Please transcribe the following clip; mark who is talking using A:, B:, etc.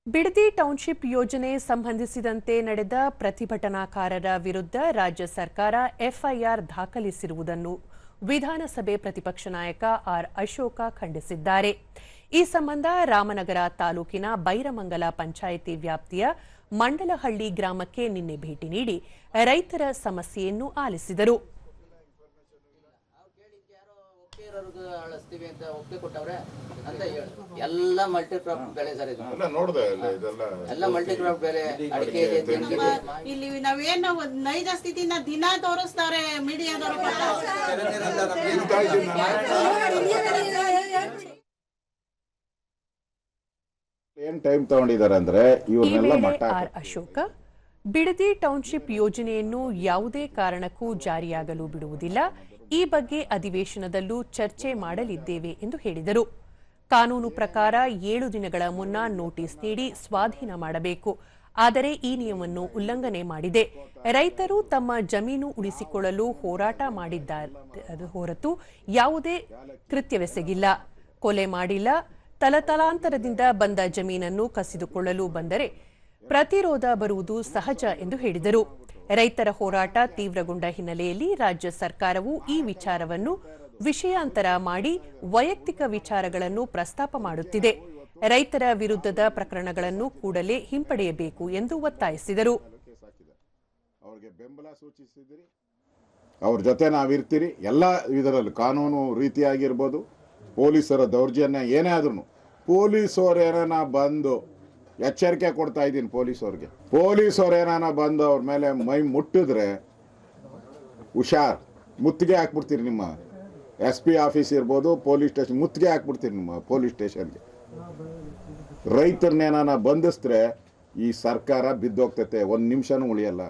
A: Bidadi township ಯೋಜನೆ ಸಂಬಂಧಿಸಿದಂತೆ ನಡೆದ ಪ್ರತಿಭಟನಾಕಾರರ ವಿರುದ್ಧ ರಾಜ್ಯ ಸರ್ಕಾರ ಎಫ್ಐಆರ್ ದಾಖಲಿಸಿರುವುದನ್ನು ವಿಧಾನಸಭೆ ಪ್ರತಿಪಕ್ಷ ನಾಯಕ ಆರ್ ಅಶೋಕ ಖಂಡಿಸಿದ್ದಾರೆ. ಈ ಸಂಬಂಧ ರಾಮನಗರ ತಾಲೂಕಿನ ಬೈರಮಂಗಲ ಪಂಚಾಯಿತಿ ವ್ಯಾಪ್ತಿಯ ಮಂಡಲಹಳ್ಳಿ ಗ್ರಾಮಕ್ಕೆ ನಿನ್ನೆ ಭೇಟಿ ನೀಡಿ ರೈತರ ಸಮಸ್ಯೆಯನ್ನು ಆಲಿಸಿದರು.
B: ಎಲ್ಲ ಮಲ್ಟಿ ಕ್ರಾಪ್ ಬೆಳೆ ಸರ್ ಇದು ಎಲ್ಲ ಮಲ್ಟಿ ಕ್ರಾಪ್ ಬೆಳೆ ಅಡಿಕೆ
C: ಇಲ್ಲಿ ನಾವೇನು ನೈಜ ಸ್ಥಿತಿನ ದಿನ ತೋರಿಸ್ತಾರೆ ಮೀಡಿಯಾದವರು.
D: ಏನ್ ಟೈಮ್ ತಗೊಂಡಿದ್ದಾರೆ ಅಂದ್ರೆ ಇವರೆಲ್ಲ ಮಟ್ಟ
A: ಆರ್ ಅಶೋಕ ಬಿಡದಿ ಟೌನ್ಶಿಪ್ ಯೋಜನೆಯನ್ನು ಯಾವುದೇ ಕಾರಣಕ್ಕೂ ಜಾರಿಯಾಗಲು ಬಿಡುವುದಿಲ್ಲ. ಈ ಬಗ್ಗೆ ಅಧಿವೇಶನದಲ್ಲೂ ಚರ್ಚೆ ಮಾಡಲಿದ್ದೇವೆ ಎಂದು ಹೇಳಿದರು. ಕಾನೂನು ಪ್ರಕಾರ 7 ದಿನಗಳ ಮುನ್ನ ನೋಟಿಸ್ ನೀಡಿ ಸ್ವಾಧೀನ ಮಾಡಬೇಕು. ಆದರೆ ಈ ನಿಯಮವನ್ನು ಉಲ್ಲಂಘನೆ ಮಾಡಿದೆ. ರೈತರು ತಮ್ಮ ಜಮೀನು ಉಳಿಸಿಕೊಳ್ಳಲು ಹೋರಾಟ ಮಾಡಿದ್ದಾರೆ ಹೊರತು ಯಾವುದೇ ಕೃತ್ಯವೆಸಗಿಲ್ಲ, ಕೊಲೆ ಮಾಡಿಲ್ಲ. ತಲತಲಾಂತರದಿಂದ ಬಂದ ಜಮೀನನ್ನು ಕಸಿದುಕೊಳ್ಳಲು ಬಂದರೆ ಪ್ರತಿರೋಧ ಬರುವುದು ಸಹಜ ಎಂದು ಹೇಳಿದರು. ರೈತರ ಹೋರಾಟ ತೀವ್ರಗೊಂಡ ಹಿನ್ನೆಲೆಯಲ್ಲಿ ರಾಜ್ಯ ಸರ್ಕಾರವು ಈ ವಿಚಾರವನ್ನು ವಿಷಯಾಂತರ ಮಾಡಿ ವೈಯಕ್ತಿಕ ವಿಚಾರಗಳನ್ನು ಪ್ರಸ್ತಾಪ ಮಾಡುತ್ತಿದೆ. ರೈತರ ವಿರುದ್ಧದ ಪ್ರಕರಣಗಳನ್ನು ಕೂಡಲೇ ಹಿಂಪಡೆಯಬೇಕು ಎಂದು ಒತ್ತಾಯಿಸಿದರು.
D: ಅವ್ರ ಜೊತೆ ನಾವಿರ್ತೀರಿ. ಎಲ್ಲ ಇದರಲ್ಲಿ ಕಾನೂನು ರೀತಿಯಾಗಿರ್ಬೋದು, ಪೊಲೀಸರ ದೌರ್ಜನ್ಯ ಏನೇ ಆದ್ರೂ ಪೊಲೀಸವ್ರೇನ ಬಂದು ಎಚ್ಚರಿಕೆ ಕೊಡ್ತಾ ಇದ್ದೀನಿ. ಪೊಲೀಸವ್ರೇನ ಬಂದು ಅವ್ರ ಮೇಲೆ ಮೈ ಮುಟ್ಟಿದ್ರೆ ಹುಷಾರ್, ಮುತ್ತಿಗೆ ಹಾಕ್ಬಿಡ್ತೀರಿ. ನಿಮ್ಮ SP ಆಫೀಸ್ ಇರ್ಬೋದು, ಪೊಲೀಸ್ ಸ್ಟೇಷನ್ ಮುತ್ತಿಗೆ ಹಾಕ್ಬಿಡ್ತೀರಿ ನಿಮ್ಮ ಪೊಲೀಸ್ ಸ್ಟೇಷನ್ಗೆ. ರೈತರನ್ನೇನ ಬಂಧಿಸಿದ್ರೆ ಈ ಸರ್ಕಾರ ಬಿದ್ದೋಗ್ತೈತೆ, 1 ನಿಮಿಷನೂ ಉಳಿಯಲ್ಲ.